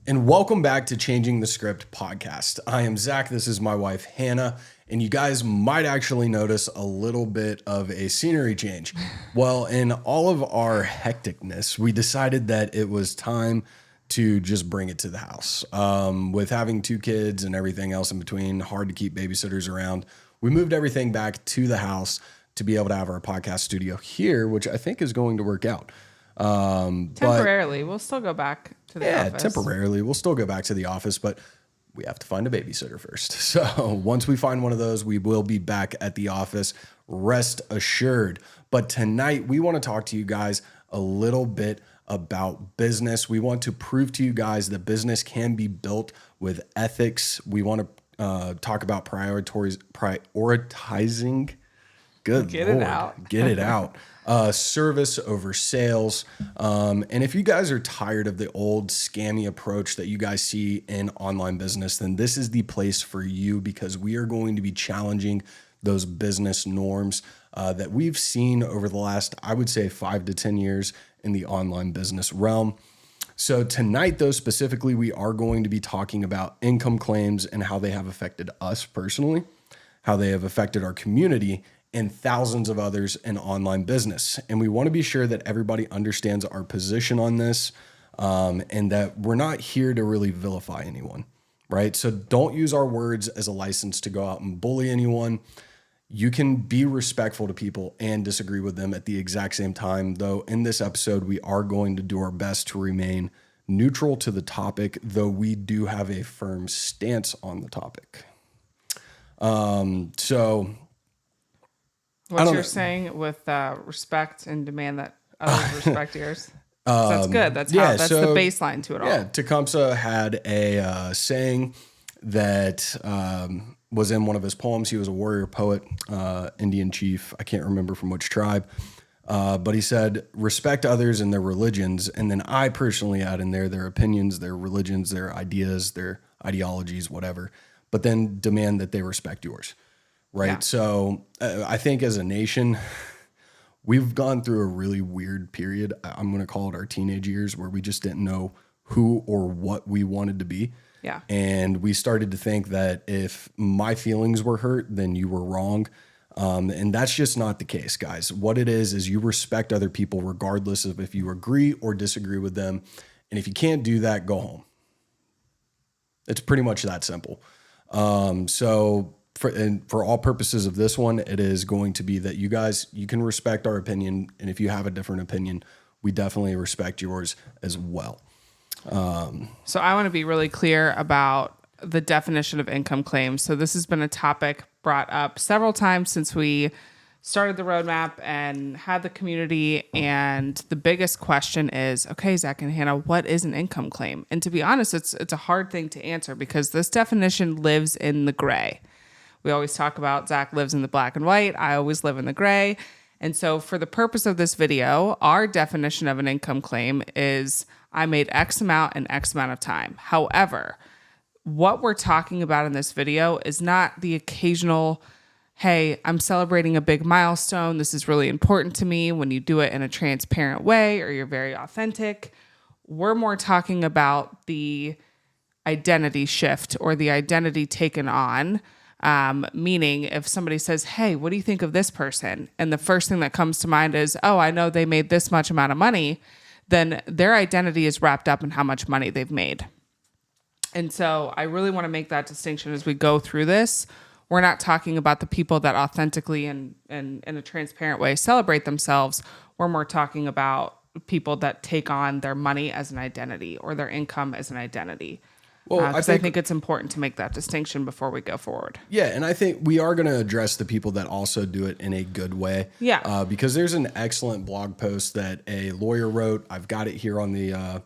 And welcome back to Changing the Script podcast. I am Zach. This is my wife, Hannah. And you guys might actually notice a little bit of a scenery change. Well, in all of our hecticness, we decided that it was time to just bring it to the house. With having two kids and everything else in between, hard to keep babysitters around. We moved everything back to the house to be able to have our podcast studio here, which I think is going to work out. Temporarily, we'll still go back to the office. Yeah, temporarily. We'll still go back to the office, but we have to find a babysitter first. So once we find one of those, we will be back at the office, rest assured. But tonight, we want to talk to you guys a little bit about business. We want to prove to you guys that business can be built with ethics. We want to talk about prioritizing. Good Get Lord. it out. Get it out. Service over sales. And if you guys are tired of the old scammy approach that you guys see in online business, then this is the place for you, because we are going to be challenging those business norms that we've seen over the last, I would say, 5 to 10 years in the online business realm. So tonight, though, specifically, we are going to be talking about income claims and how they have affected us personally, how they have affected our community, and thousands of others in online business. And we want to be sure that everybody understands our position on this, and that we're not here to really vilify anyone, right? So don't use our words as a license to go out and bully anyone. You can be respectful to people and disagree with them at the exact same time, though in this episode, we are going to do our best to remain neutral to the topic, though we do have a firm stance on the topic. What you're saying with respect and demand that others respect yours. So that's good. That's the baseline to it all. Yeah, Tecumseh had a saying that was in one of his poems. He was a warrior poet, Indian chief. I can't remember from which tribe. But he said, respect others and their religions. And then I personally add in there their opinions, their religions, their ideas, their ideologies, whatever. But then demand that they respect yours. Right. Yeah. So I think as a nation, we've gone through a really weird period. I'm going to call it our teenage years, where we just didn't know who or what we wanted to be. Yeah. And we started to think that if my feelings were hurt, then you were wrong. And that's just not the case, guys. What it is you respect other people regardless of if you agree or disagree with them. And if you can't do that, go home. It's pretty much that simple. For all purposes of this one, it is going to be that you can respect our opinion. And if you have a different opinion, we definitely respect yours as well. So I want to be really clear about the definition of income claims. So this has been a topic brought up several times since we started the roadmap and had the community. And the biggest question is, okay, Zach and Hannah, what is an income claim? And to be honest, it's a hard thing to answer, because this definition lives in the gray. We always talk about Zach lives in the black and white. I always live in the gray. And so for the purpose of this video, our definition of an income claim is I made X amount in X amount of time. However, what we're talking about in this video is not the occasional, hey, I'm celebrating a big milestone. This is really important to me, when you do it in a transparent way or you're very authentic. We're more talking about the identity shift or the identity taken on. Meaning if somebody says, hey, what do you think of this person? And the first thing that comes to mind is, oh, I know they made this much amount of money. Then their identity is wrapped up in how much money they've made. And so I really want to make that distinction as we go through this. We're not talking about the people that authentically and in a transparent way celebrate themselves. We're more talking about people that take on their money as an identity or their income as an identity. Well, I think it's important to make that distinction before we go forward. Yeah, and I think we are going to address the people that also do it in a good way. Yeah. Because there's an excellent blog post that a lawyer wrote. I've got it here on the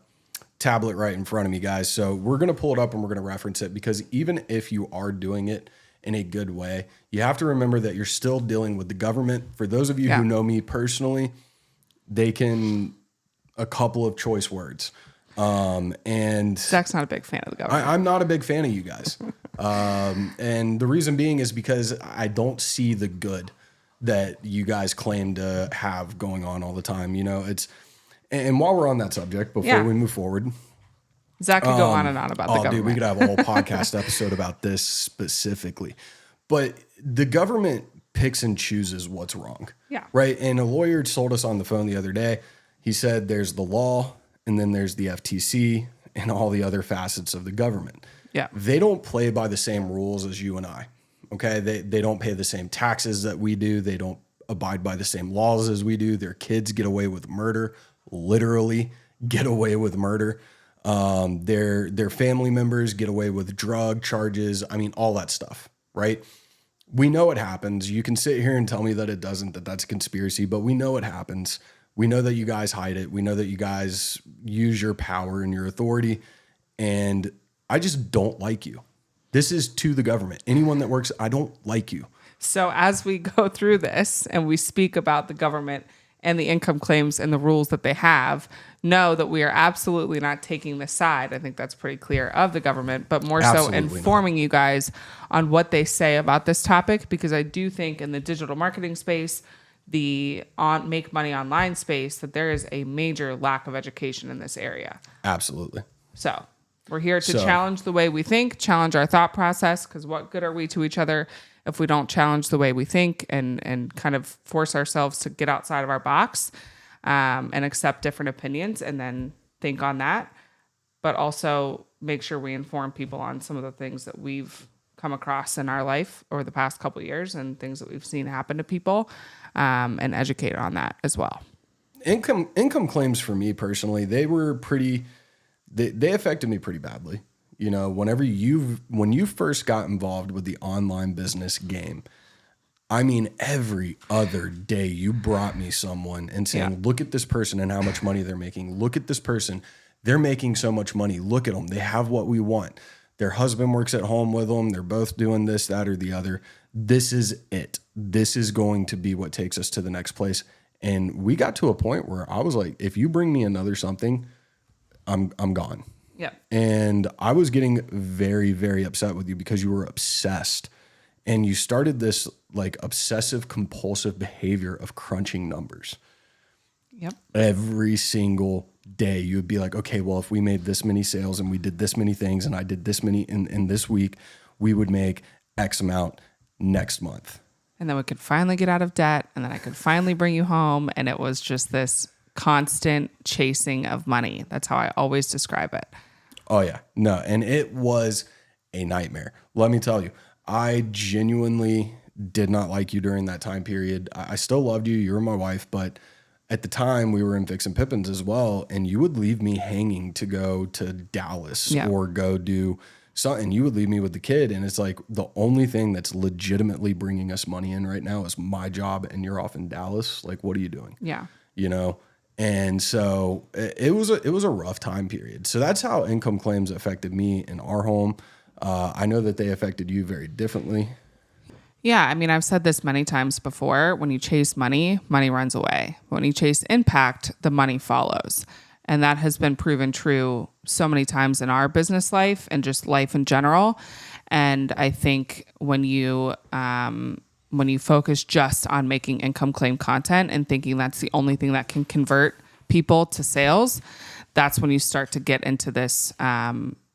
tablet right in front of me, guys. So we're going to pull it up and we're going to reference it, because even if you are doing it in a good way, you have to remember that you're still dealing with the government. For those of you who know me personally, they can a couple of choice words. And Zach's not a big fan of the government. I'm not a big fan of you guys. And the reason being is because I don't see the good that you guys claim to have going on all the time. You know, and while we're on that subject, before we move forward, Zach could go on and on about the government. Dude, we could have a whole podcast episode about this specifically. But the government picks and chooses what's wrong. Yeah. Right. And a lawyer told us on the phone the other day, he said there's the law and then there's the FTC and all the other facets of the government. Yeah. They don't play by the same rules as you and I. Okay. They don't pay the same taxes that we do. They don't abide by the same laws as we do. Their kids get away with murder, literally get away with murder. Their family members get away with drug charges. I mean, all that stuff, right? We know it happens. You can sit here and tell me that it doesn't, that that's a conspiracy, but we know it happens. We know that you guys hide it. We know that you guys use your power and your authority. And I just don't like you. This is to the government. Anyone that works, I don't like you. So as we go through this and we speak about the government and the income claims and the rules that they have, know that we are absolutely not taking the side. I think that's pretty clear of the government, but more Absolutely so informing you guys on what they say about this topic, because I do think in the digital marketing space, the make money online space, that there is a major lack of education in this area. Absolutely. So we're here to challenge the way we think, challenge our thought process, because what good are we to each other if we don't challenge the way we think and kind of force ourselves to get outside of our box and accept different opinions and then think on that, but also make sure we inform people on some of the things that we've come across in our life over the past couple of years and things that we've seen happen to people, and educate on that as well. Income claims for me personally, they affected me pretty badly. You know, when you first got involved with the online business game, I mean, every other day you brought me someone and saying, look at this person and how much money they're making. Look at this person. They're making so much money. Look at them. They have what we want. Their husband works at home with them. They're both doing this, that, or the other. This is it. This is going to be what takes us to the next place. And we got to a point where I was like, if you bring me another something, I'm gone. Yeah. And I was getting very, very upset with you because you were obsessed. And you started this like obsessive compulsive behavior of crunching numbers. Yep. Every single day you would be like, okay, well, if we made this many sales and we did this many things and I did this many in this week, we would make X amount next month. And then we could finally get out of debt, and then I could finally bring you home. And it was just this constant chasing of money. That's how I always describe it. Oh yeah, no. And it was a nightmare. Let me tell you, I genuinely did not like you during that time period. I still loved you. You were my wife, but at the time we were in Fix and Pippins as well. And you would leave me hanging to go to Dallas or go do something. You would leave me with the kid. And it's like the only thing that's legitimately bringing us money in right now is my job. And you're off in Dallas. Like, what are you doing? Yeah. You know? And so it was a rough time period. So that's how income claims affected me in our home. I know that they affected you very differently. Yeah, I mean, I've said this many times before. When you chase money, money runs away. When you chase impact, the money follows. And that has been proven true so many times in our business life and just life in general. And I think when you focus just on making income claim content and thinking that's the only thing that can convert people to sales, that's when you start to get into this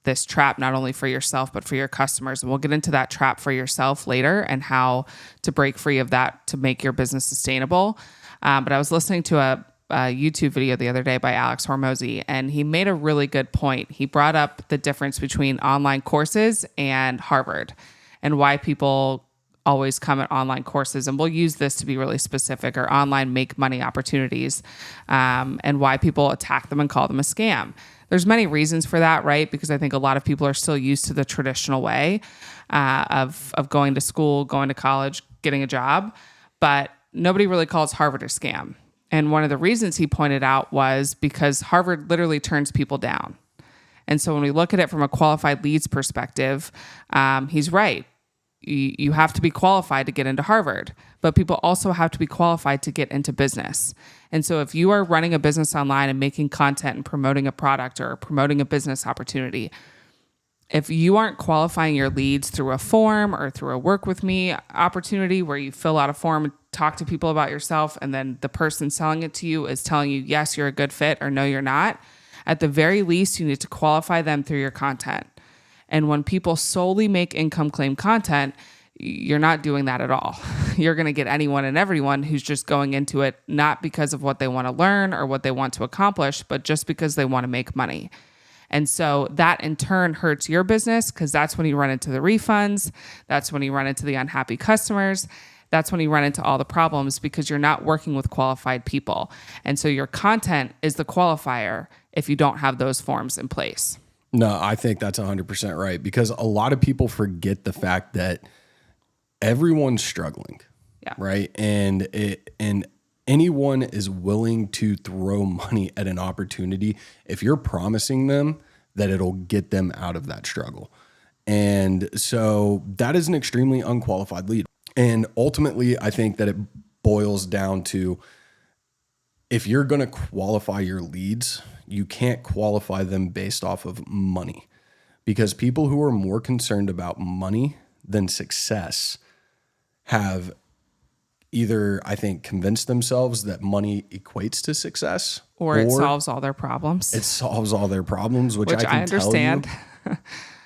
this trap, not only for yourself, but for your customers. And we'll get into that trap for yourself later and how to break free of that to make your business sustainable. But I was listening to a YouTube video the other day by Alex Hormozy, and he made a really good point. He brought up the difference between online courses and Harvard and why people always come at online courses. And we'll use this to be really specific, or online make money opportunities, and why people attack them and call them a scam. There's many reasons for that, right? Because I think a lot of people are still used to the traditional way of going to school, going to college, getting a job, but nobody really calls Harvard a scam. And one of the reasons he pointed out was because Harvard literally turns people down. And so when we look at it from a qualified leads perspective, he's right. You have to be qualified to get into Harvard, but people also have to be qualified to get into business. And so if you are running a business online and making content and promoting a product or promoting a business opportunity, if you aren't qualifying your leads through a form or through a work with me opportunity where you fill out a form and talk to people about yourself, and then the person selling it to you is telling you, yes, you're a good fit, or no, you're not, At the very least, you need to qualify them through your content. And when people solely make income claim content, you're not doing that at all. You're going to get anyone and everyone who's just going into it not because of what they want to learn or what they want to accomplish, but just because they want to make money. And so that in turn hurts your business, because that's when you run into the refunds. That's when you run into the unhappy customers. That's when you run into all the problems, because you're not working with qualified people. And so your content is the qualifier if you don't have those forms in place. No, I think that's 100% right, because a lot of people forget the fact that everyone's struggling, right? And anyone is willing to throw money at an opportunity if you're promising them that it'll get them out of that struggle. And so that is an extremely unqualified lead. And ultimately, I think that it boils down to, if you're going to qualify your leads, you can't qualify them based off of money, because people who are more concerned about money than success have either, I think, convinced themselves that money equates to success, or it solves all their problems. It solves all their problems, which I understand. Tell you,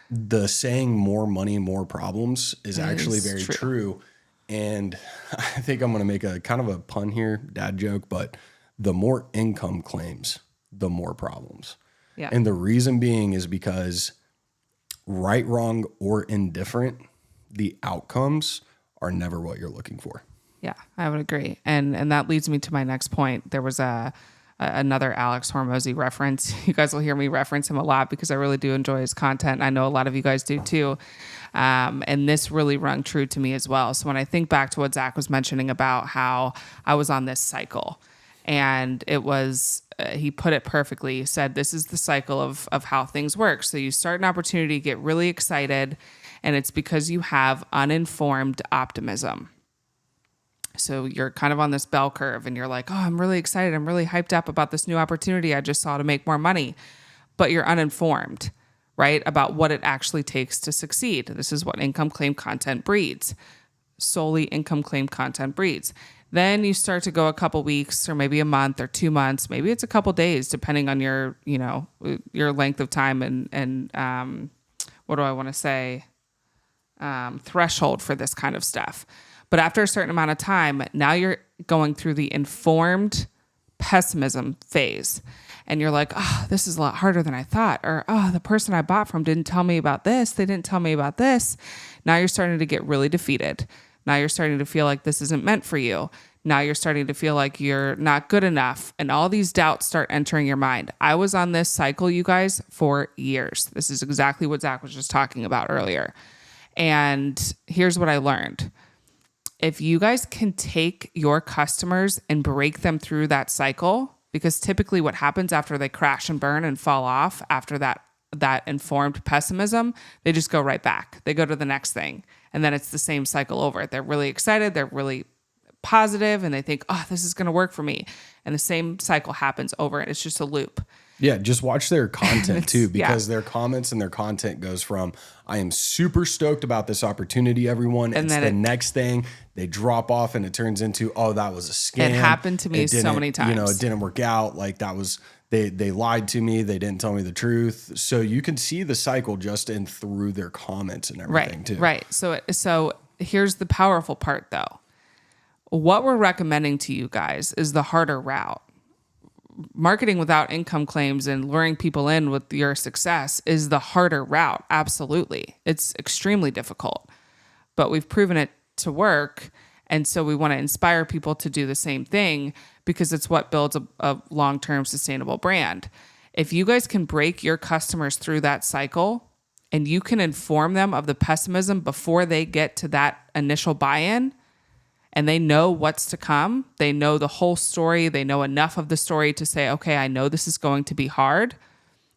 the saying "more money, more problems" is actually very true. And I think I'm going to make a kind of a pun here, dad joke, but the more income claims, the more problems. Yeah. And the reason being is because right, wrong, or indifferent, the outcomes are never what you're looking for. Yeah, I would agree. And that leads me to my next point. There was another Alex Hormozy reference. You guys will hear me reference him a lot because I really do enjoy his content. I know a lot of you guys do too. And this really rung true to me as well. So when I think back to what Zach was mentioning about how I was on this cycle, and it was, he put it perfectly. He said, this is the cycle of how things work. So you start an opportunity, get really excited, and it's because you have uninformed optimism. So you're kind of on this bell curve and you're like, oh, I'm really excited. I'm really hyped up about this new opportunity I just saw to make more money. But you're uninformed, right, about what it actually takes to succeed. This is what income claim content breeds. Solely income claim content breeds. Then you start to go a couple weeks or maybe a month or 2 months. Maybe it's a couple days, depending on your, your length of time and what do I want to say? Threshold for this kind of stuff. But after a certain amount of time, now you're going through the informed pessimism phase. And you're like, oh, this is a lot harder than I thought. Or, oh, the person I bought from didn't tell me about this. They didn't tell me about this. Now you're starting to get really defeated. Now you're starting to feel like this isn't meant for you. Now you're starting to feel like you're not good enough. And all these doubts start entering your mind. I was on this cycle, you guys, for years. This is exactly what Zach was just talking about earlier. And here's what I learned. If you guys can take your customers and break them through that cycle, because typically what happens after they crash and burn and fall off after that informed pessimism, they just go right back. They go to the next thing. And then it's the same cycle over. They're really excited. They're really positive and they think, oh, this is going to work for me. And the same cycle happens over. And it's just a loop. Yeah, just watch their content too, because their comments and their content goes from, I am super stoked about this opportunity, everyone. And it's then the next thing. They drop off and it turns into, oh, that was a scam. It happened to me so many times. It didn't work out. Like that was, they lied to me. They didn't tell me the truth. So you can see the cycle just in through their comments and everything too. Right. So here's the powerful part though. What we're recommending to you guys is the harder route. Marketing without income claims and luring people in with your success is the harder route. Absolutely. It's extremely difficult, but we've proven it to work. And so we want to inspire people to do the same thing because it's what builds a long-term sustainable brand. If you guys can break your customers through that cycle and you can inform them of the pessimism before they get to that initial buy-in, and they know what's to come. They know the whole story. They know enough of the story to say, okay, I know this is going to be hard.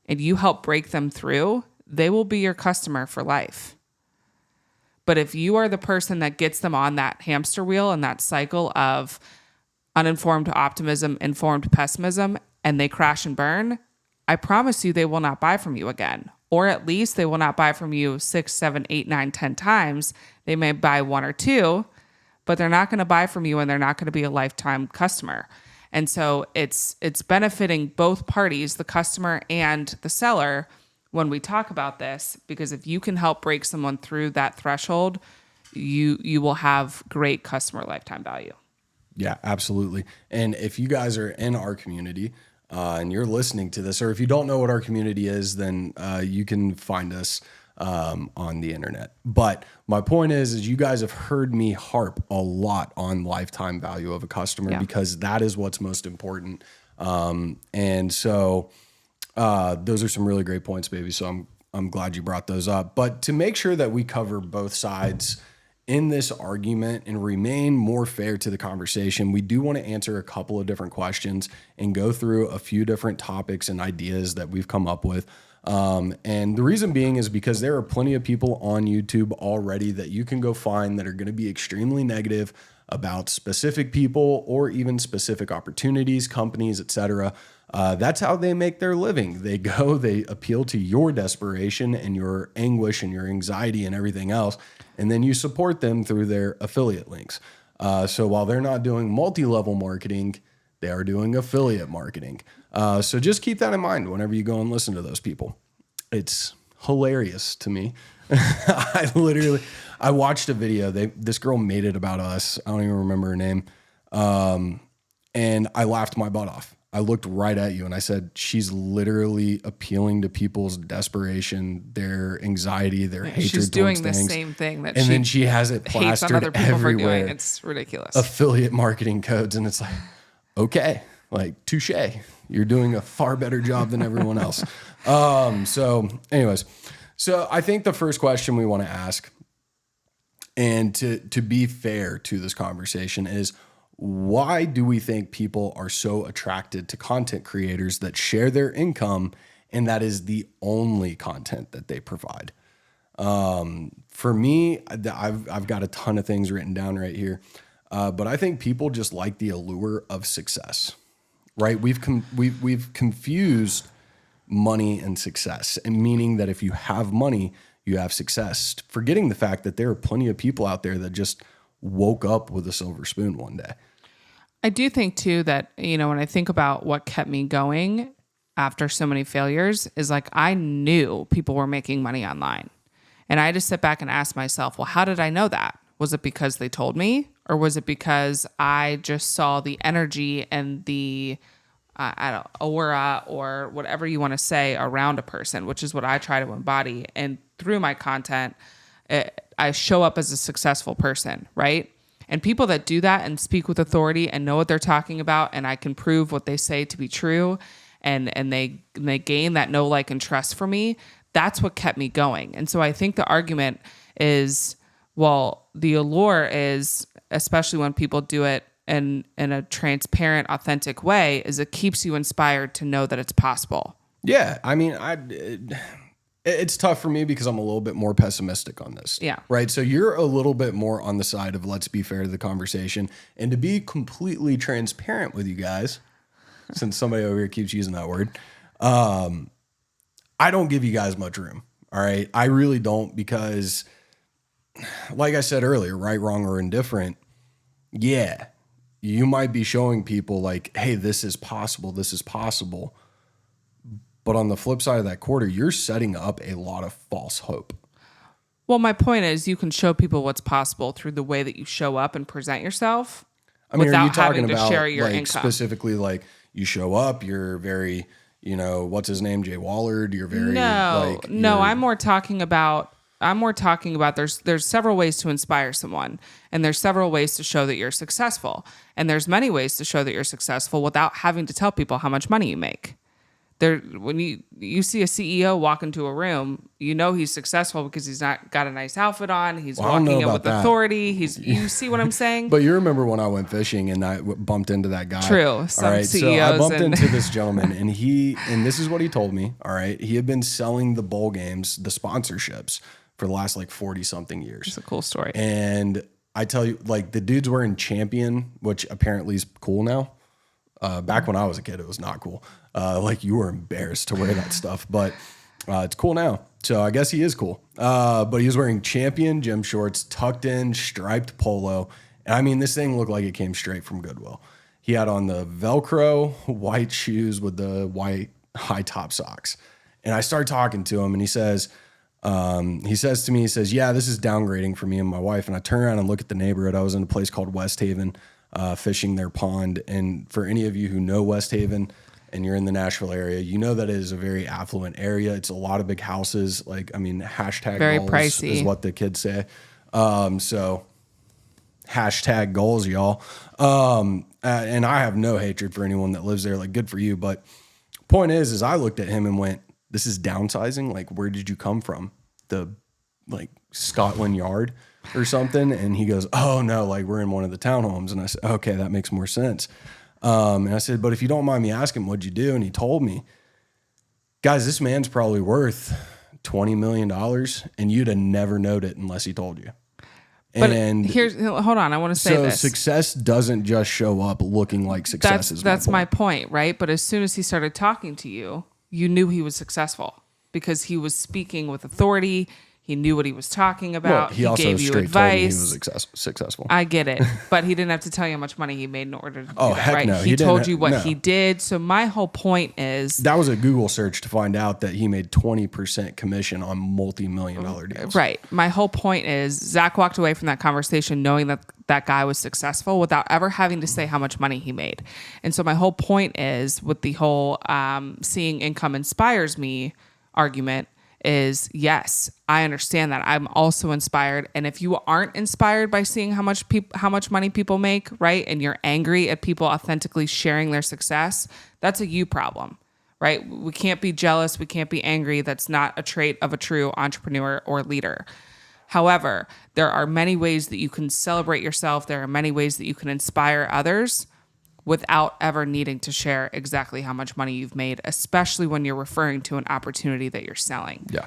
And you help break them through, they will be your customer for life. But if you are the person that gets them on that hamster wheel and that cycle of uninformed optimism, informed pessimism, and they crash and burn, I promise you they will not buy from you again. Or at least they will not buy from you 6, 7, 8, 9, 10 times. They may buy 1 or 2, but they're not going to buy from you and they're not going to be a lifetime customer. And so it's benefiting both parties, the customer and the seller, when we talk about this, because if you can help break someone through that threshold, you will have great customer lifetime value. Yeah, absolutely. And if you guys are in our community and you're listening to this, or if you don't know what our community is, then you can find us on the internet. But my point is you guys have heard me harp a lot on lifetime value of a customer because that is what's most important. And so those are some really great points, baby. So I'm glad you brought those up. But to make sure that we cover both sides in this argument and remain more fair to the conversation, we do want to answer a couple of different questions and go through a few different topics and ideas that we've come up with. And the reason being is because there are plenty of people on YouTube already that you can go find that are going to be extremely negative about specific people or even specific opportunities, companies, etc. That's how they make their living. They appeal to your desperation and your anguish and your anxiety and everything else. And then you support them through their affiliate links. So while they're not doing multi-level marketing, they are doing affiliate marketing. So just keep that in mind whenever you go and listen to those people. It's hilarious to me. I watched a video. This girl made it about us. I don't even remember her name. And I laughed my butt off. I looked right at you and I said, she's literally appealing to people's desperation, their anxiety, their hatred. She's doing the same thing that then she has it plastered other people everywhere. for doing. It's ridiculous. Affiliate marketing codes. And it's like, okay, like touche. You're doing a far better job than everyone else. So anyways, so I think the first question we want to ask, and to be fair to this conversation, is why do we think people are so attracted to content creators that share their income and that is the only content that they provide? For me, I've got a ton of things written down right here, but I think people just like the allure of success, right? We've confused money and success, and meaning that if you have money, you have success, forgetting the fact that there are plenty of people out there that just woke up with a silver spoon one day. I do think too that, when I think about what kept me going after so many failures is like, I knew people were making money online. And I just sit back and ask myself, well, how did I know that? Was it because they told me, or was it because I just saw the energy and the aura or whatever you want to say around a person, which is what I try to embody. And through my content, I show up as a successful person, right? And people that do that and speak with authority and know what they're talking about, and I can prove what they say to be true, and they gain that know, like, and trust for me, that's what kept me going. And so I think the argument is, well, the allure is, especially when people do it in a transparent, authentic way, is it keeps you inspired to know that it's possible. Yeah, I mean, it's tough for me because I'm a little bit more pessimistic on this. Yeah. Right. So you're a little bit more on the side of let's be fair to the conversation, and to be completely transparent with you guys, since somebody over here keeps using that word, I don't give you guys much room. All right. I really don't, because like I said earlier, right, wrong, or indifferent. Yeah. You might be showing people like, hey, this is possible. This is possible. But on the flip side of that quarter, you're setting up a lot of false hope. Well, my point is you can show people what's possible through the way that you show up and present yourself. I mean, are you talking to about share your like income. Specifically like you show up, you're very, what's his name? Jay Wallard. You're very I'm more talking about there's several ways to inspire someone, and there's several ways to show that you're successful. And there's many ways to show that you're successful without having to tell people how much money you make. When you see a CEO walk into a room, he's successful because he's not got a nice outfit on. He's walking in with authority. You see what I'm saying? But you remember when I went fishing and I bumped into that guy. True. Some CEOs. So I bumped into this gentleman, and this is what he told me. All right. He had been selling the bowl games, the sponsorships, for the last like 40 something years. It's a cool story. And I tell you, like, the dude's wearing Champion, which apparently is cool now. Back when I was a kid, it was not cool. Like, you were embarrassed to wear that stuff, but it's cool now. So I guess he is cool. But he was wearing Champion gym shorts, tucked in, striped polo. And I mean, this thing looked like it came straight from Goodwill. He had on the Velcro white shoes with the white high top socks. And I start talking to him and he says to me, yeah, this is downgrading for me and my wife. And I turn around and look at the neighborhood. I was in a place called West Haven, fishing their pond. And for any of you who know West Haven and you're in the Nashville area, you know that it is a very affluent area. It's a lot of big houses. Like, I mean, hashtag very goals pricey is what the kids say. So hashtag goals, y'all. And I have no hatred for anyone that lives there. Like, good for you. But point is I looked at him and went, this is downsizing. Like, where did you come from? The like Scotland Yard or something? And he goes, oh no, like we're in one of the townhomes. And I said, okay, that makes more sense. And I said, but if you don't mind me asking, what'd you do? And he told me, guys, this man's probably worth $20 million and you'd have never known it unless he told you. But and hold on, I want to say this. Success doesn't just show up looking like success. That's my point, right? But as soon as he started talking to you, you knew he was successful because he was speaking with authority. He knew what he was talking about. Well, he also gave you straight advice. told me he was successful. I get it, but he didn't have to tell you how much money he made in order to do that, heck right? no. He told you what he did. So my whole point is that was a Google search to find out that he made 20% commission on multi-million-dollar deals. Right. My whole point is Zach walked away from that conversation knowing that that guy was successful without ever having to say how much money he made. And so my whole point is with the whole seeing income inspires me argument is yes, I understand that. I'm also inspired. And if you aren't inspired by seeing how much money people make, right, and you're angry at people authentically sharing their success, that's a you problem, right? We can't be jealous. We can't be angry. That's not a trait of a true entrepreneur or leader. However, there are many ways that you can celebrate yourself. There are many ways that you can inspire others without ever needing to share exactly how much money you've made, especially when you're referring to an opportunity that you're selling. Yeah.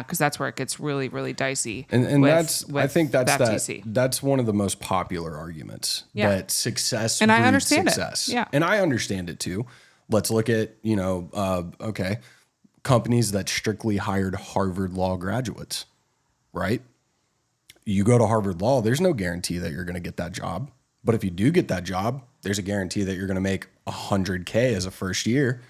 Because that's where it gets really, really dicey. And I think that's FTC. That's one of the most popular arguments that success and I breeds understand success. It. Yeah. And I understand it too. Let's look at, companies that strictly hired Harvard Law graduates, right? You go to Harvard Law, there's no guarantee that you're going to get that job. But if you do get that job, there's a guarantee that you're going to make $100K as a first year,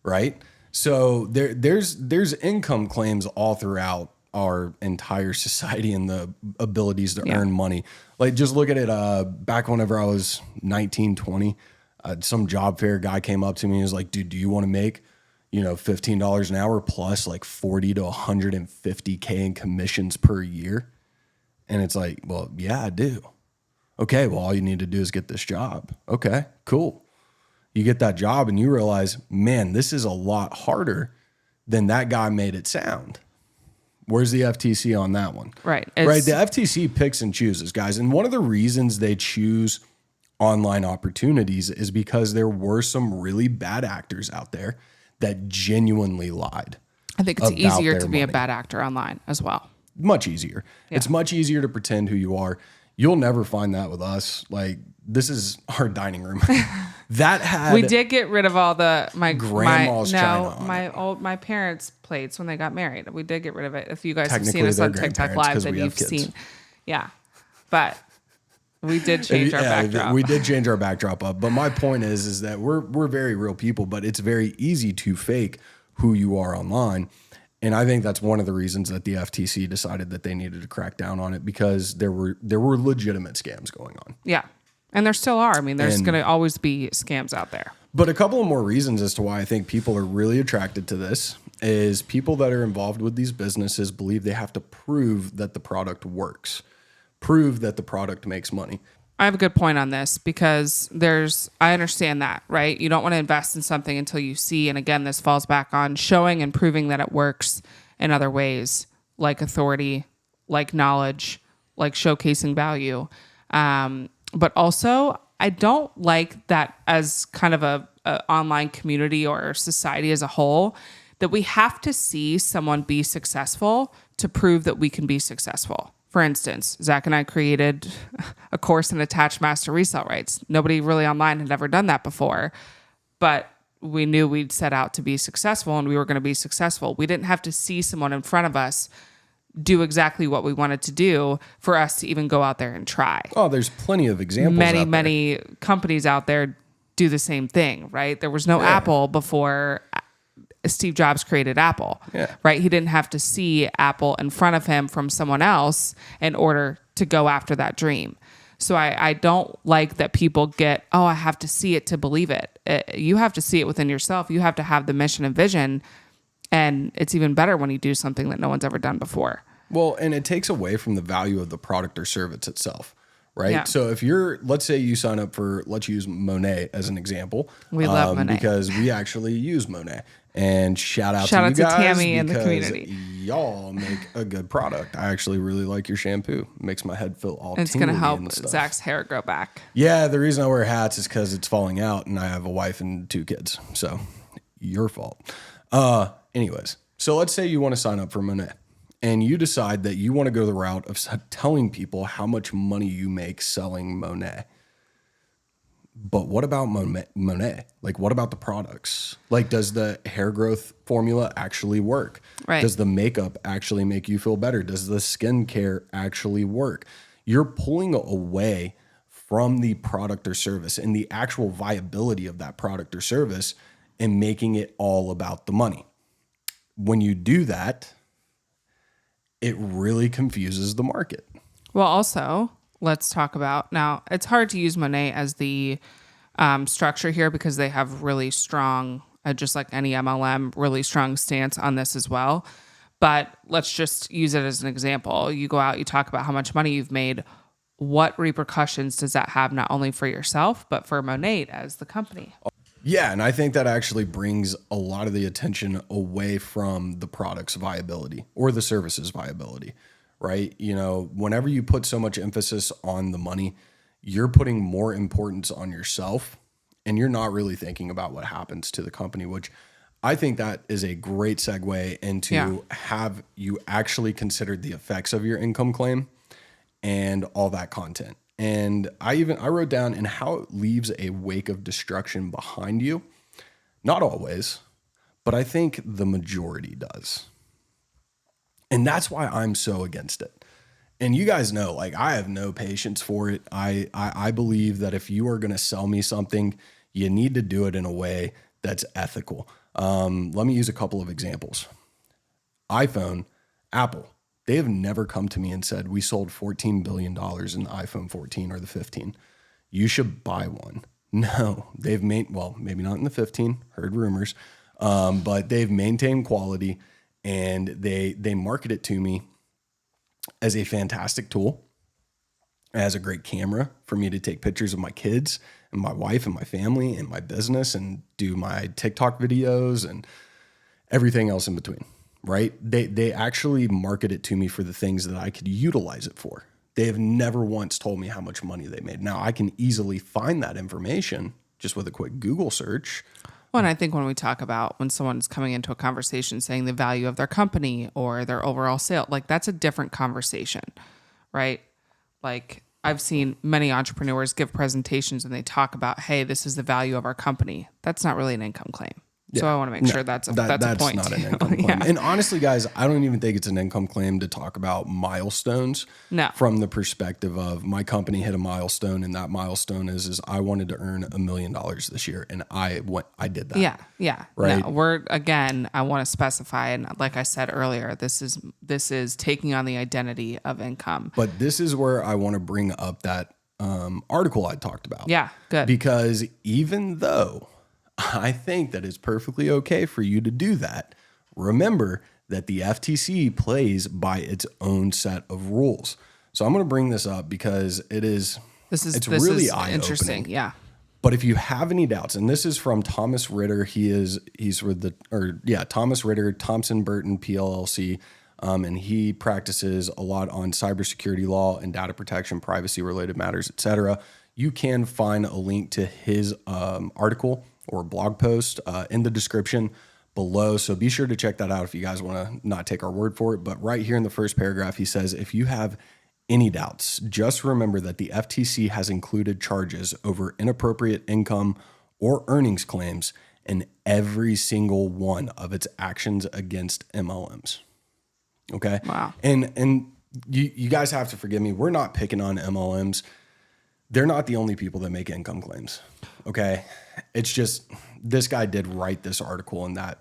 right? So there's income claims all throughout our entire society and the abilities to earn money. Like, just look at it. Back whenever I was 19, 20, some job fair guy came up to me and was like, dude, do you want to make, $15 an hour plus like 40 to 150K in commissions per year? And it's like, well, yeah, I do. Okay, well, all you need to do is get this job. Okay, cool. You get that job and you realize, man, this is a lot harder than that guy made it sound. Where's the FTC on that one? Right. Right. The FTC picks and chooses, guys. And one of the reasons they choose online opportunities is because there were some really bad actors out there that genuinely lied. I think it's easier to be a bad actor online as well. Much easier. Yeah. It's much easier to pretend who you are. You'll never find that with us. Like, this is our dining room. We did get rid of all my grandma's china. My parents' plates when they got married. We did get rid of it. If you guys have seen us on TikTok Live, then you've seen. Yeah. But we did change our backdrop. We did change our backdrop up. But my point is that we're very real people, but it's very easy to fake who you are online. And I think that's one of the reasons that the FTC decided that they needed to crack down on it, because there were legitimate scams going on. Yeah. And there still are. I mean, there's going to always be scams out there. But a couple of more reasons as to why I think people are really attracted to this is people that are involved with these businesses believe they have to prove that the product works, prove that the product makes money. I have a good point on this because I understand that, right? You don't want to invest in something until you see, and again, this falls back on showing and proving that it works in other ways, like authority, like knowledge, like showcasing value. But also, I don't like that as kind of a online community or society as a whole, that we have to see someone be successful to prove that we can be successful. For instance, Zach and I created a course in attached master resale rights. Nobody really online had ever done that before, but we knew we'd set out to be successful and we were going to be successful. We didn't have to see someone in front of us do exactly what we wanted to do for us to even go out there and try. Oh, there's plenty of examples. Many companies out there do the same thing, right? There was no Apple before Steve Jobs created Apple, right? He didn't have to see Apple in front of him from someone else in order to go after that dream. So I don't like that people get, oh, I have to see it to believe it. You have to see it within yourself. You have to have the mission and vision. And it's even better when you do something that no one's ever done before. Well, and it takes away from the value of the product or service itself, right? Yeah. So if let's say you sign up for, let's use Monet as an example. We love Monet. Because we actually use Monet. And shout out to you guys, Tammy and the community. Y'all make a good product. I actually really like your shampoo. It makes my head feel all it's going to help Zach's hair grow back. Yeah, the reason I wear hats is because it's falling out and I have a wife and 2 kids. So your fault. Anyways, so let's say you want to sign up for Monet and you decide that you want to go the route of telling people how much money you make selling Monet. But what about Monet? Like, what about the products? Like, does the hair growth formula actually work? Right. Does the makeup actually make you feel better? Does the skincare actually work? You're pulling away from the product or service and the actual viability of that product or service and making it all about the money. When you do that, it really confuses the market. Well, also, let's talk about, now it's hard to use Monet as the structure here because they have really strong, just like any MLM, really strong stance on this as well. But let's just use it as an example. You go out, you talk about how much money you've made. What repercussions does that have not only for yourself, but for Monet as the company? Yeah, and I think that actually brings a lot of the attention away from the product's viability or the service's viability, right? You know, whenever you put so much emphasis on the money, you're putting more importance on yourself and you're not really thinking about what happens to the company, which I think that is a great segue into have you actually considered the effects of your income claim and all that content. And I wrote down and how it leaves a wake of destruction behind you. Not always, but I think the majority does. And that's why I'm so against it. And you guys know, like, I have no patience for it. I believe that if you are going to sell me something, you need to do it in a way that's ethical. Let me use a couple of examples. iPhone, Apple. They have never come to me and said, we sold $14 billion in the iPhone 14 or the 15. You should buy one. No, they've well, maybe not in the 15, heard rumors, but they've maintained quality and they market it to me as a fantastic tool. It has a great camera for me to take pictures of my kids and my wife and my family and my business and do my TikTok videos and everything else in between. Right? They actually market it to me for the things that I could utilize it for. They have never once told me how much money they made. Now, I can easily find that information just with a quick Google search. Well, and I think when we talk about when someone's coming into a conversation saying the value of their company or their overall sale, like that's a different conversation, right? Like I've seen many entrepreneurs give presentations and they talk about, hey, this is the value of our company. That's not really an income claim. So I want to make sure that's a point. That's not an income claim. And honestly, guys, I don't even think it's an income claim to talk about milestones. No. From the perspective of my company hit a milestone, and that milestone is I wanted to earn $1 million this year, and I did that. Yeah. Right. No, I want to specify, and like I said earlier, this is taking on the identity of income. But this is where I want to bring up that article I talked about. Yeah, good. Because even though I think that it's perfectly okay for you to do that, remember that the FTC plays by its own set of rules. So I'm going to bring this up because it's really eye-opening. Interesting. Yeah. But if you have any doubts, and this is from Thomas Ritter, he's with Thomas Ritter, Thompson Burton PLLC, and he practices a lot on cybersecurity law and data protection, privacy related matters, etc. You can find a link to his article or blog post in the description below. So be sure to check that out if you guys want to not take our word for it. But right here in the first paragraph, he says, if you have any doubts, just remember that the FTC has included charges over inappropriate income or earnings claims in every single one of its actions against MLMs. Okay. Wow. And you guys have to forgive me. We're not picking on MLMs. they're not the only people that make income claims. Okay. It's just, this guy did write this article in that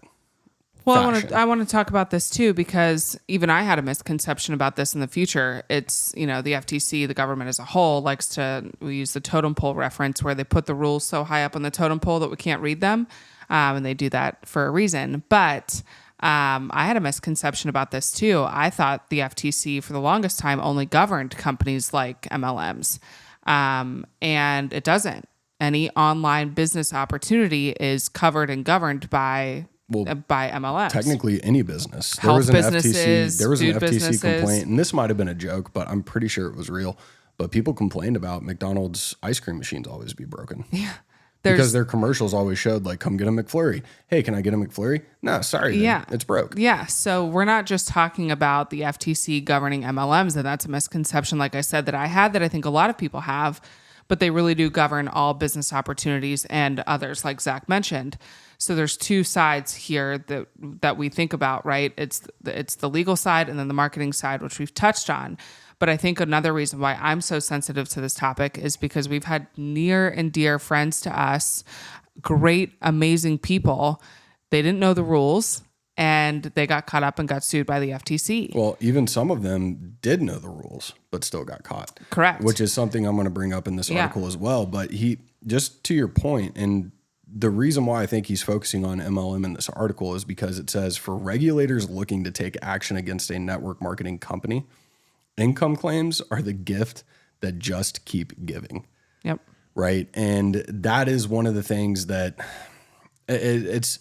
fashion. I want to talk about this too, because even I had a misconception about this in the future. It's, the FTC, the government as a whole, we use the totem pole reference where they put the rules so high up on the totem pole that we can't read them. And they do that for a reason. But I had a misconception about this too. I thought the FTC for the longest time only governed companies like MLMs. And it doesn't. Any online business opportunity is covered and governed by MLMs. Technically, any business. There was an FTC businesses. Complaint, and this might have been a joke, but I'm pretty sure it was real. But people complained about McDonald's ice cream machines always be broken. Yeah. Because their commercials always showed, like, come get a McFlurry. Hey, can I get a McFlurry? No, sorry. Yeah. It's broke. Yeah. So we're not just talking about the FTC governing MLMs, and that's a misconception, like I said, that I had, that I think a lot of people have, but they really do govern all business opportunities and others, like Zach mentioned. So there's two sides here that we think about, right? It's the legal side and then the marketing side, which we've touched on. But I think another reason why I'm so sensitive to this topic is because we've had near and dear friends to us, great, amazing people. They didn't know the rules and they got caught up and got sued by the FTC. Well, even some of them did know the rules, but still got caught. Correct. Which is something I'm going to bring up in this article as well. But just to your point, and the reason why I think he's focusing on MLM in this article is because it says, for regulators looking to take action against a network marketing company, income claims are the gift that just keep giving. Yep. Right. And that is one of the things that it's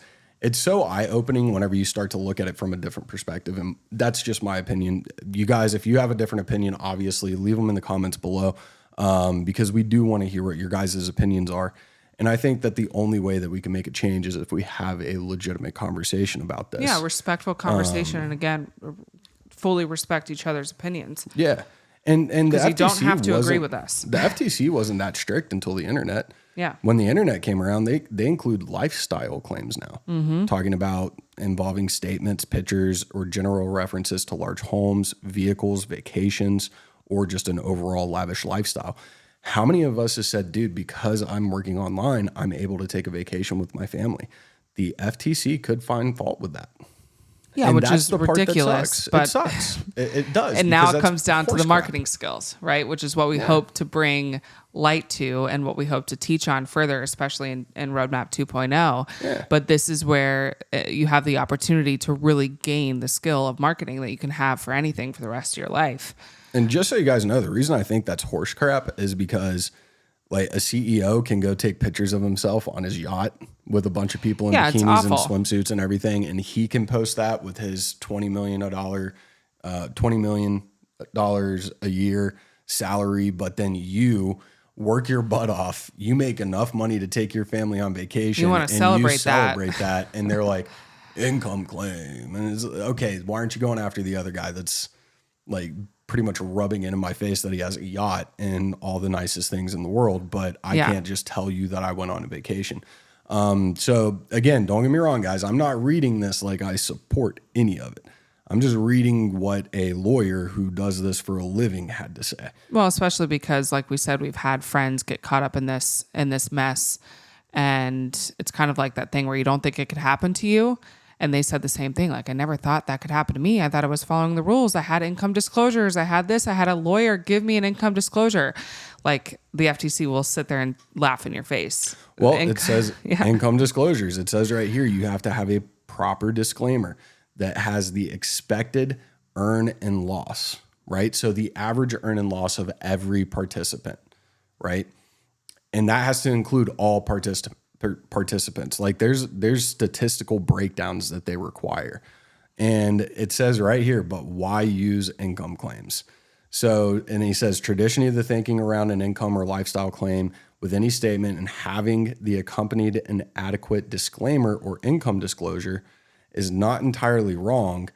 so eye-opening whenever you start to look at it from a different perspective. And that's just my opinion. You guys, if you have a different opinion, obviously leave them in the comments below, because we do want to hear what your guys' opinions are. And I think that the only way that we can make a change is if we have a legitimate conversation about this. Yeah, respectful conversation. And again, fully respect each other's opinions. Yeah. And the FTC you don't have to agree with us. The FTC wasn't that strict until the internet. Yeah. When the internet came around, they include lifestyle claims now, talking about involving statements, pictures, or general references to large homes, vehicles, vacations, or just an overall lavish lifestyle. How many of us have said, dude, because I'm working online, I'm able to take a vacation with my family? The FTC could find fault with that. Yeah, and which is ridiculous. But it sucks. It does. And now it comes down to the marketing skills, right? Which is what we hope to bring light to and what we hope to teach on further, especially in Roadmap 2.0. Yeah. But this is where you have the opportunity to really gain the skill of marketing that you can have for anything for the rest of your life. And just so you guys know, the reason I think that's horse crap is because like a CEO can go take pictures of himself on his yacht with a bunch of people in bikinis and swimsuits and everything, and he can post that with his $20 million a year salary. But then you work your butt off, you make enough money to take your family on vacation. You want to celebrate that, and they're like, income claim, and it's okay. Why aren't you going after the other guy that's like pretty much rubbing it in my face that he has a yacht and all the nicest things in the world, but I can't just tell you that I went on a vacation. So again, don't get me wrong, guys. I'm not reading this like I support any of it. I'm just reading what a lawyer who does this for a living had to say. Well, especially because, like we said, we've had friends get caught up in this mess, and it's kind of like that thing where you don't think it could happen to you. And they said the same thing. Like, I never thought that could happen to me. I thought I was following the rules. I had income disclosures. I had this. I had a lawyer give me an income disclosure. Like, the FTC will sit there and laugh in your face. Well, it says income disclosures. It says right here, you have to have a proper disclaimer that has the expected earn and loss, right? So the average earn and loss of every participant, right? And that has to include all participants. Like there's statistical breakdowns that they require. And it says right here, but why use income claims? So, and he says, traditionally the thinking around an income or lifestyle claim with any statement and having the accompanied an adequate disclaimer or income disclosure is not entirely wrong.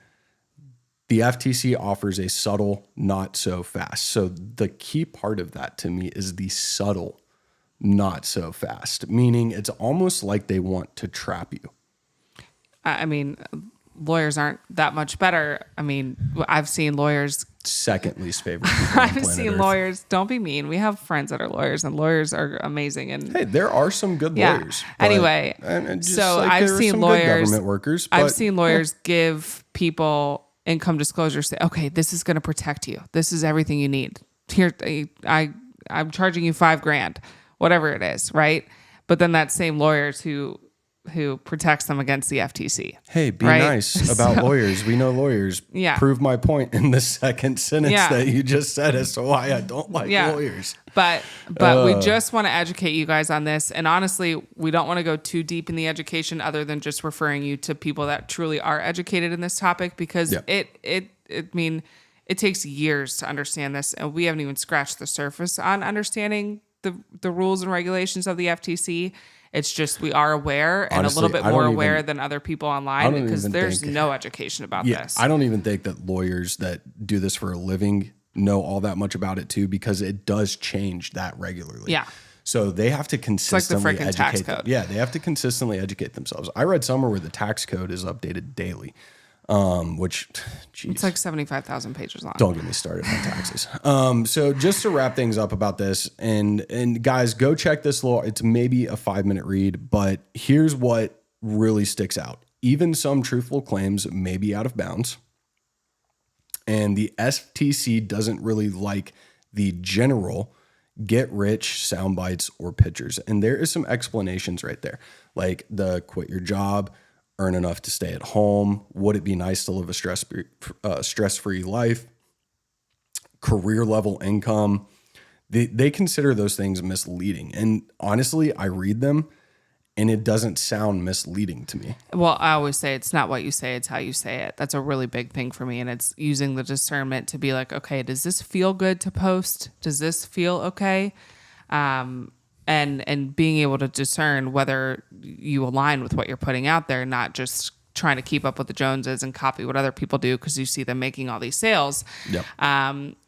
The FTC offers a subtle, not so fast. So the key part of that to me is the subtle, not so fast, meaning it's almost like they want to trap you. I mean, lawyers aren't that much better. I mean, I've seen lawyers second least favorite people on I've planet seen Earth. lawyers. Don't be mean. We have friends that are lawyers, and lawyers are amazing. And Hey, there are some good lawyers. But, anyway, and just so like I've there are seen some lawyers. good government workers. But, I've seen lawyers give people income disclosure. Say, okay, this is going to protect you. This is everything you need. Here, I'm charging you $5,000, whatever it is, right? But then that same lawyers who protects them against the FTC. Hey, be right? nice about lawyers. We know lawyers. Yeah. Prove my point in the second sentence Yeah. that you just said as to why I don't like lawyers. But we just want to educate you guys on this. And honestly, we don't want to go too deep in the education other than just referring you to people that truly are educated in this topic, because it takes years to understand this. And we haven't even scratched the surface on understanding the rules and regulations of the FTC. It's just we are aware and Honestly, a little bit more aware than other people online, because there's no education about this. I don't even think that lawyers that do this for a living know all that much about it too, because it does change that regularly. Yeah. So they have to consistently frickin' tax educate. code. Yeah, they have to consistently educate themselves. I read somewhere where the tax code is updated daily, which, geez, It's like 75,000 pages long. don't get me started on taxes. So just to wrap things up about this, and guys, go check this law. It's maybe a 5-minute read, but here's what really sticks out. Even some truthful claims may be out of bounds, and the FTC doesn't really like the general get rich sound bites or pictures. And there is some explanations right there, like the quit your job, earn enough to stay at home. Would it be nice to live a stress-free life? Career level income. They consider those things misleading. And honestly, I read them and it doesn't sound misleading to me. Well, I always say it's not what you say, it's how you say it. That's a really big thing for me. And it's using the discernment to be like, okay, does this feel good to post? Does this feel okay? And being able to discern whether you align with what you're putting out there, not just trying to keep up with the Joneses and copy what other people do because you see them making all these sales. Yep.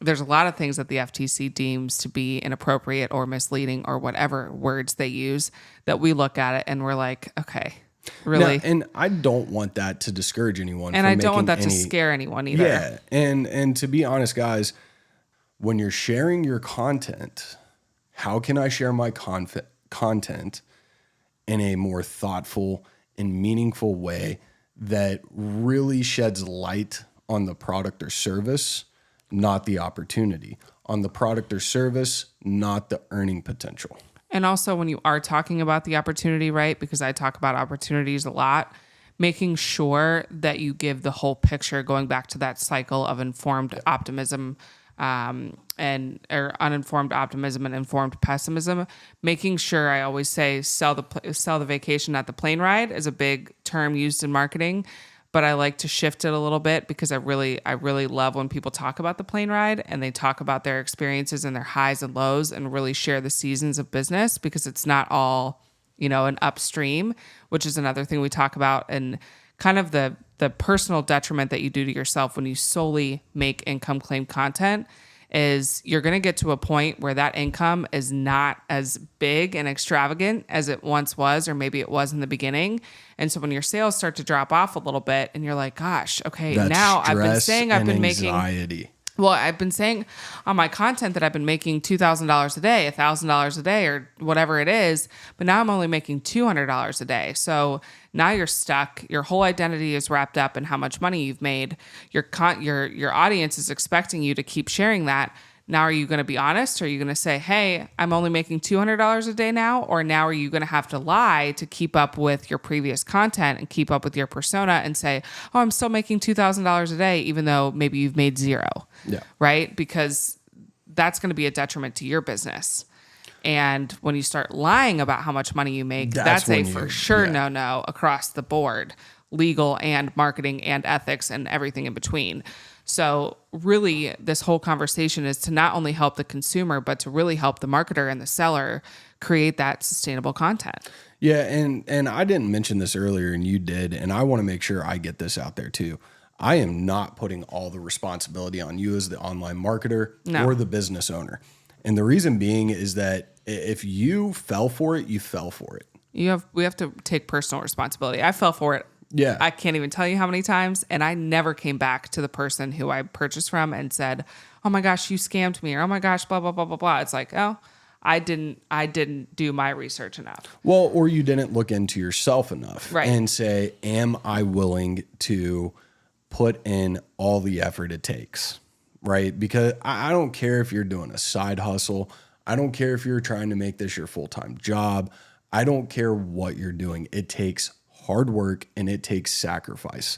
There's a lot of things that the FTC deems to be inappropriate or misleading or whatever words they use that we look at it and we're like, okay, really? Now, and I don't want that to discourage anyone. And from I don't want that making to scare anyone either. Yeah. And to be honest, guys, when you're sharing your content, how can I share my content in a more thoughtful and meaningful way that really sheds light on the product or service, not the opportunity, on the product or service, not the earning potential? And also when you are talking about the opportunity, right? Because I talk about opportunities a lot, making sure that you give the whole picture, going back to that cycle of informed optimism, or uninformed optimism and informed pessimism, making sure, I always say, sell the vacation, not the plane ride, is a big term used in marketing. But I like to shift it a little bit because I really love when people talk about the plane ride and they talk about their experiences and their highs and lows and really share the seasons of business, because it's not all, an upstream, which is another thing we talk about, and kind of the personal detriment that you do to yourself when you solely make income claim content is you're going to get to a point where that income is not as big and extravagant as it once was, or maybe it was in the beginning. And so when your sales start to drop off a little bit and you're like, gosh, okay, That's now I've been stress saying I've and been anxiety. I've been saying on my content that I've been making $2,000 a day, $1,000 a day, or whatever it is, but now I'm only making $200 a day. So now you're stuck. Your whole identity is wrapped up in how much money you've made. Your audience is expecting you to keep sharing that. Now, are you going to be honest? Or are you going to say, hey, I'm only making $200 a day now? Or now are you going to have to lie to keep up with your previous content and keep up with your persona and say, oh, I'm still making $2,000 a day, even though maybe you've made zero, right? Because that's going to be a detriment to your business. And when you start lying about how much money you make, that's a for sure no across the board, legal and marketing and ethics and everything in between. So really, this whole conversation is to not only help the consumer, but to really help the marketer and the seller create that sustainable content. Yeah, and I didn't mention this earlier, and you did, and I want to make sure I get this out there too. I am not putting all the responsibility on you as the online marketer or the business owner. And the reason being is that if you fell for it, you fell for it. We have to take personal responsibility. I fell for it Yeah. I can't even tell you how many times. And I never came back to the person who I purchased from and said, oh my gosh, you scammed me. Or, oh my gosh, blah, blah, blah, blah, blah. It's like, oh, I didn't do my research enough. Well, or you didn't look into yourself enough Right. and say, am I willing to put in all the effort it takes? Right. Because I don't care if you're doing a side hustle. I don't care if you're trying to make this your full-time job. I don't care what you're doing. It takes hard work and it takes sacrifice.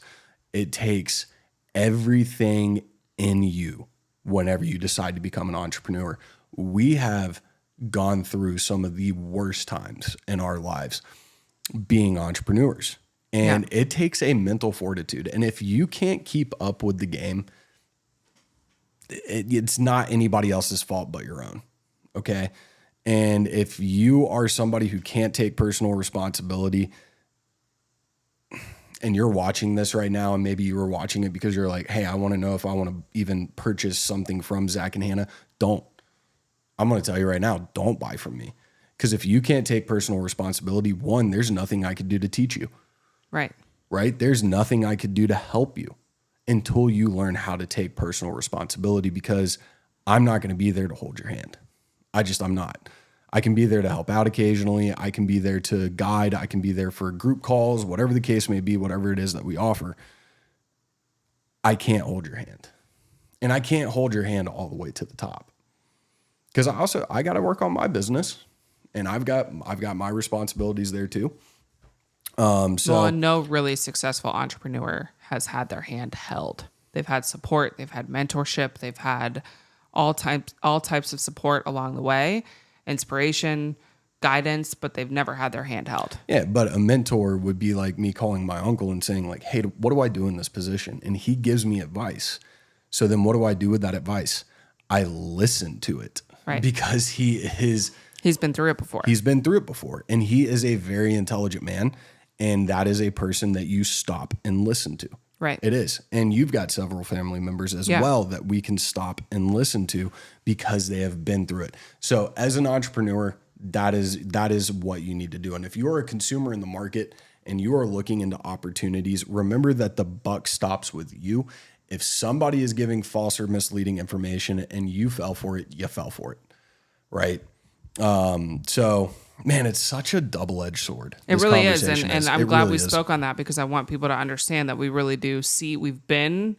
It takes everything in you whenever you decide to become an entrepreneur. We have gone through some of the worst times in our lives being entrepreneurs. And it takes a mental fortitude. And if you can't keep up with the game, it's not anybody else's fault but your own. Okay. And if you are somebody who can't take personal responsibility and you're watching this right now, and maybe you were watching it because you're like, hey, I want to know if I want to even purchase something from Zach and Hannah, don't. I'm going to tell you right now, don't buy from me. Because if you can't take personal responsibility, one, there's nothing I could do to teach you. Right. Right? There's nothing I could do to help you until you learn how to take personal responsibility, because I'm not going to be there to hold your hand. I'm not. I can be there to help out occasionally. I can be there to guide. I can be there for group calls, whatever the case may be, whatever it is that we offer. I can't hold your hand. And I can't hold your hand all the way to the top. Because I got to work on my business, and I've got my responsibilities there too. Well, no really successful entrepreneur has had their hand held. They've had support, they've had mentorship, they've had all types of support along the way, inspiration, guidance, but they've never had their hand held. Yeah, but a mentor would be like me calling my uncle and saying like, hey, what do I do in this position? And he gives me advice. So then what do I do with that advice? I listen to it. Right. Because he's been through it before. He's been through it before. And he is a very intelligent man. And that is a person that you stop and listen to. Right. It is. And you've got several family members as well that we can stop and listen to because they have been through it. So as an entrepreneur, that is what you need to do. And if you are a consumer in the market and you are looking into opportunities, remember that the buck stops with you. If somebody is giving false or misleading information and you fell for it, you fell for it. Right. So man, it's such a double-edged sword. It really is. And I'm glad we spoke on that, because I want people to understand that we really do see, we've been,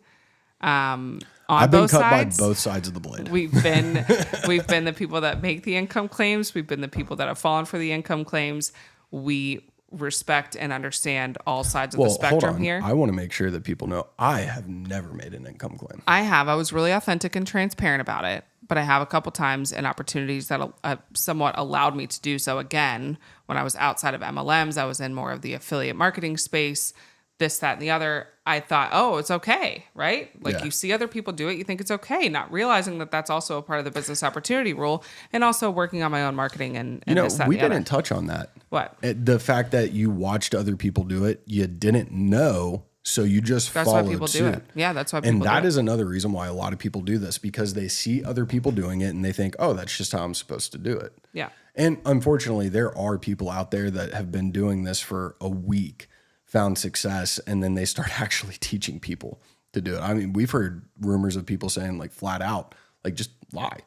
on I've been both cut sides. by both sides of the blade. We've been the people that make the income claims. We've been the people that have fallen for the income claims. We respect and understand all sides of the spectrum here. I want to make sure that people know I have never made an income claim. I was really authentic and transparent about it, but I have a couple times and opportunities that somewhat allowed me to do so. Again, when I was outside of MLMs, I was in more of the affiliate marketing space, this, that, and the other. I thought, oh, it's okay, right? Like you see other people do it, you think it's okay, not realizing that that's also a part of the business opportunity rule, and also working on my own marketing and this, that, we and the didn't other. touch on that. What? The fact that you watched other people do it, you didn't know, so you just That's followed why people suit. do it. Yeah, that's why people do it. And that is another reason why a lot of people do this, because they see other people doing it and they think, oh, that's just how I'm supposed to do it. Yeah. And unfortunately, there are people out there that have been doing this for a week, found success, and then they start actually teaching people to do it. I mean, we've heard rumors of people saying like flat out, like just lie.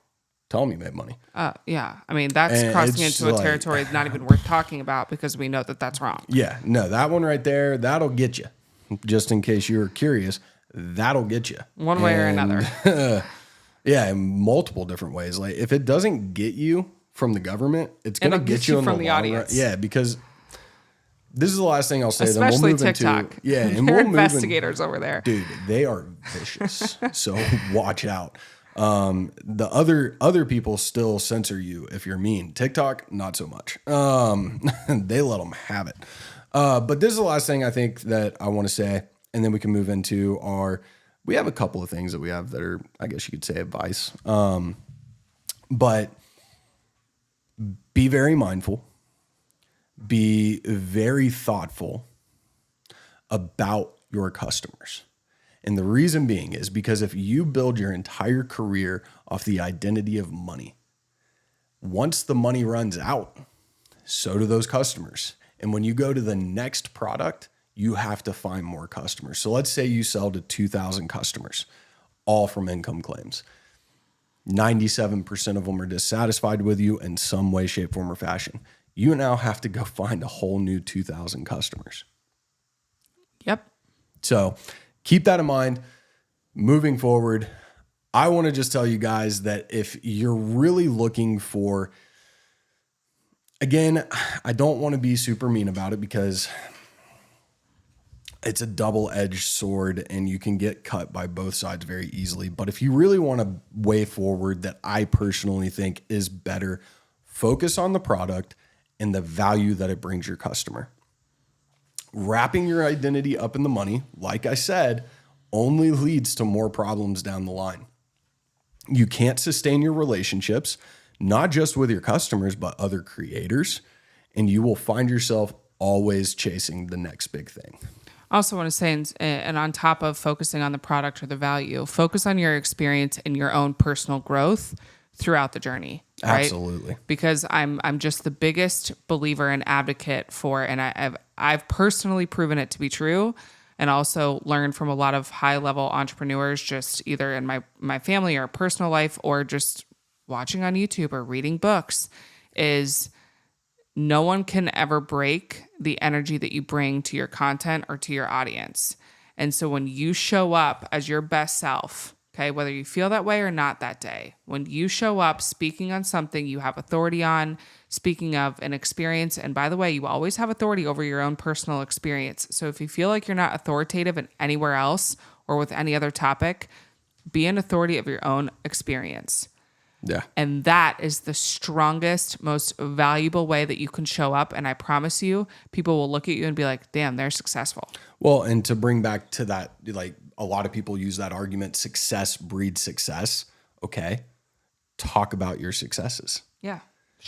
Tell them you made money. Yeah. I mean, that's And crossing it's into a like- territory not even worth talking about, because we know that that's wrong. Yeah, no, that one right there, that'll get you. Just in case you were curious, that'll get you. One way or another. Yeah, in multiple different ways. Like if it doesn't get you from the government, it's going to It'll get you in from the the long run. audience. Yeah, because this is the last thing I'll say. Especially then we'll move TikTok. Into, yeah, and They're we'll move investigators over there. Dude, they are vicious. So watch out. The other people still censor you if you're mean. TikTok, not so much. They let them have it. But this is the last thing I think that I want to say, and then we can move into we have a couple of things that we have that are, I guess you could say, advice. But be very mindful, be very thoughtful about your customers. And the reason being is because if you build your entire career off the identity of money, once the money runs out, so do those customers. And when you go to the next product, you have to find more customers. So let's say you sell to 2,000 customers, all from income claims. 97% of them are dissatisfied with you in some way, shape, form, or fashion. You now have to go find a whole new 2,000 customers. Yep. So keep that in mind. Moving forward, I want to just tell you guys that if you're really looking for, again, I don't want to be super mean about it because it's a double-edged sword and you can get cut by both sides very easily. But if you really want a way forward that I personally think is better, focus on the product and the value that it brings your customer. Wrapping your identity up in the money, like I said, only leads to more problems down the line. You can't sustain your relationships, not just with your customers, but other creators, and you will find yourself always chasing the next big thing. I also want to say, and on top of focusing on the product or the value, focus on your experience and your own personal growth throughout the journey. Right? Absolutely. Because I'm just the biggest believer and advocate for, and I've personally proven it to be true, and also learned from a lot of high level entrepreneurs, just either in my family or personal life, or just watching on YouTube or reading books, is no one can ever break the energy that you bring to your content or to your audience. And so when you show up as your best self, okay, whether you feel that way or not that day, when you show up speaking on something you have authority on, speaking of an experience, and by the way, you always have authority over your own personal experience. So if you feel like you're not authoritative in anywhere else or with any other topic, be an authority of your own experience. Yeah. And that is the strongest, most valuable way that you can show up. And I promise you, people will look at you and be like, damn, they're successful. Well, and to bring back to that, like a lot of people use that argument, success breeds success. Okay. Talk about your successes. Yeah.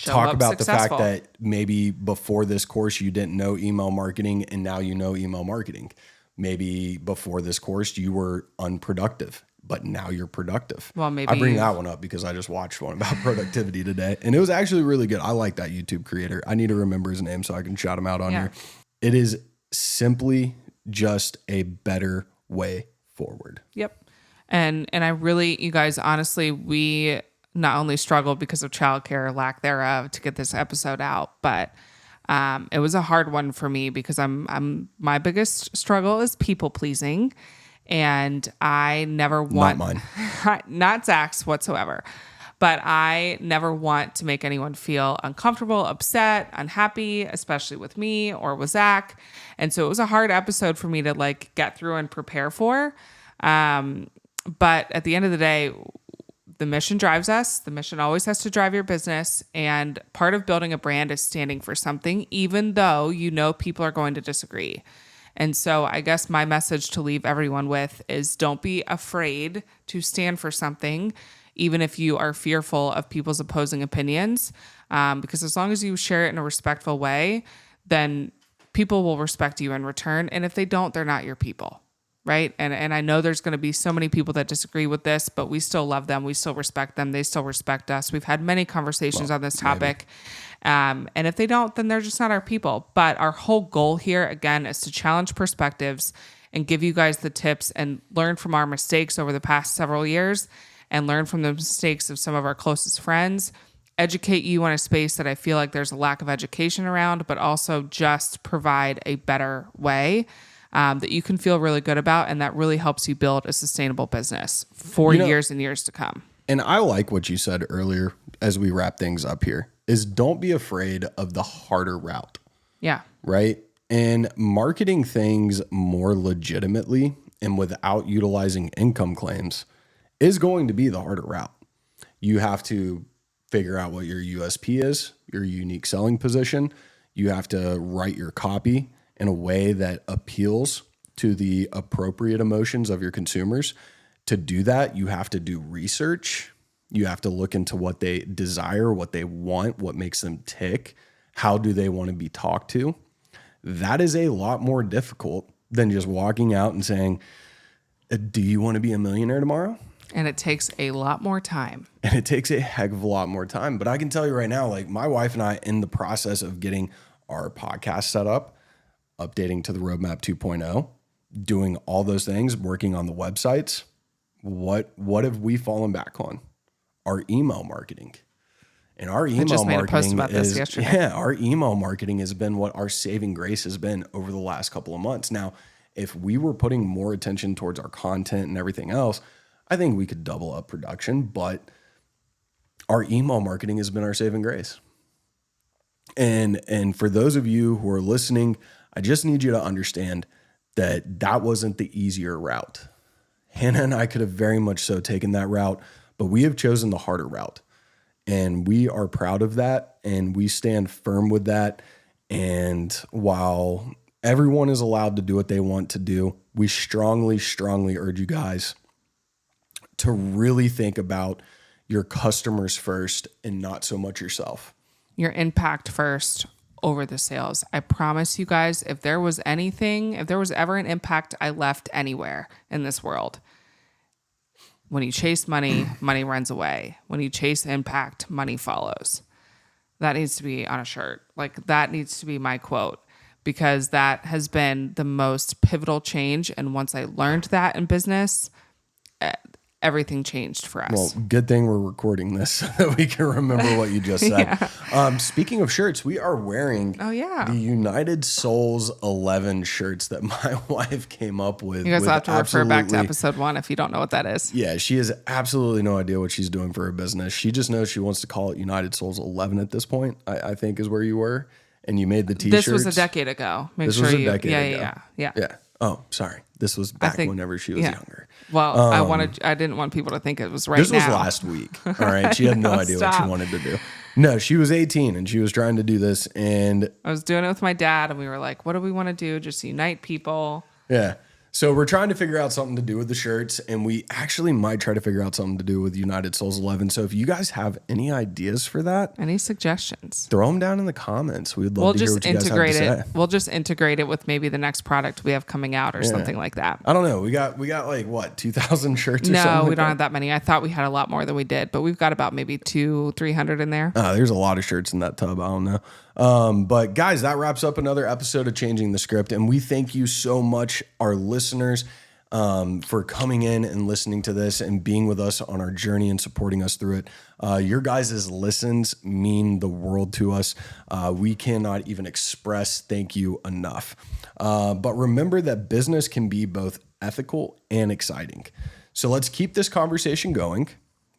Talk about the fact that maybe before this course, you didn't know email marketing and now you know email marketing. Maybe before this course, you were unproductive, but now you're productive. Well, maybe I bring that one up because I just watched one about productivity today and it was actually really good. I like that YouTube creator. I need to remember his name so I can shout him out on here. It is simply just a better way forward. Yep. And I really, you guys, honestly, we not only struggled because of childcare, lack thereof, to get this episode out, but it was a hard one for me because my biggest struggle is people pleasing. And I never want, not mine, not Zach's whatsoever, but I never want to make anyone feel uncomfortable, upset, unhappy, especially with me or with Zach. And so it was a hard episode for me to like get through and prepare for. But at the end of the day, the mission drives us. The mission always has to drive your business. And part of building a brand is standing for something, even though you know people are going to disagree. And so I guess my message to leave everyone with is don't be afraid to stand for something, even if you are fearful of people's opposing opinions. Because as long as you share it in a respectful way, then people will respect you in return. And if they don't, they're not your people. Right. And I know there's going to be so many people that disagree with this, but we still love them. We still respect them. They still respect us. We've had many conversations on this topic. And if they don't, then they're just not our people. But our whole goal here, again, is to challenge perspectives and give you guys the tips and learn from our mistakes over the past several years and learn from the mistakes of some of our closest friends, educate you on a space that I feel like there's a lack of education around, but also just provide a better way that you can feel really good about, and that really helps you build a sustainable business for years and years to come. And I like what you said earlier as we wrap things up here, is don't be afraid of the harder route. Yeah. Right? And marketing things more legitimately and without utilizing income claims is going to be the harder route. You have to figure out what your USP is, your unique selling position. You have to write your copy in a way that appeals to the appropriate emotions of your consumers. To do that, you have to do research. You have to look into what they desire, what they want, what makes them tick. How do they want to be talked to? That is a lot more difficult than just walking out and saying, do you want to be a millionaire tomorrow? And it takes a lot more time. And it takes a heck of a lot more time. But I can tell you right now, like my wife and I, in the process of getting our podcast set up, updating to the roadmap 2.0, doing all those things, working on the websites, what have we fallen back on? Our email marketing. And our email marketing our email marketing has been what our saving grace has been over the last couple of months. Now, if we were putting more attention towards our content and everything else, I think we could double up production, but our email marketing has been our saving grace. And for those of you who are listening, I just need you to understand that wasn't the easier route. Hannah and I could have very much so taken that route, but we have chosen the harder route. And we are proud of that, and we stand firm with that. And while everyone is allowed to do what they want to do, we strongly, strongly urge you guys to really think about your customers first and not so much yourself. Your impact first over the sales. I promise you guys, if there was ever an impact I left anywhere in this world, when you chase money, money runs away. When you chase impact, money follows. That needs to be on a shirt. Like, that needs to be my quote, because that has been the most pivotal change. And once I learned that in business, everything changed for us. Well, good thing we're recording this so that we can remember what you just said. Yeah. Speaking of shirts, we are wearing the United Souls 11 shirts that my wife came up with. You guys have to refer back to episode 1 if you don't know what that is. Yeah, she has absolutely no idea what she's doing for her business. She just knows she wants to call it United Souls 11 at this point, I think is where you were. And you made the t-shirts. This was a decade ago. Yeah. Oh, sorry. This was back whenever she was younger. Well, I didn't want people to think it was right now. This was last week. All right. She had no idea what she wanted to do. No, she was 18 and she was trying to do this. And I was doing it with my dad, and we were like, what do we want to do? Just unite people. Yeah. So we're trying to figure out something to do with the shirts, and we actually might try to figure out something to do with United Souls 11. So if you guys have any ideas for that, any suggestions, throw them down in the comments. We'd love to hear what you guys have to say. We'll just integrate it with maybe the next product we have coming out or something like that. I don't know. We got like what, 2,000 shirts or something? No, we don't have that many. I thought we had a lot more than we did, but we've got about maybe 200-300 in there. There's a lot of shirts in that tub. I don't know. But guys, that wraps up another episode of Changing the Script. And we thank you so much, our listeners, for coming in and listening to this and being with us on our journey and supporting us through it. Your guys' listens mean the world to us. We cannot even express thank you enough. But remember that business can be both ethical and exciting. So let's keep this conversation going.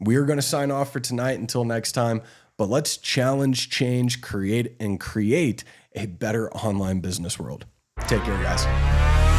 We are going to sign off for tonight until next time, but let's challenge, change, create a better online business world. Take care, guys.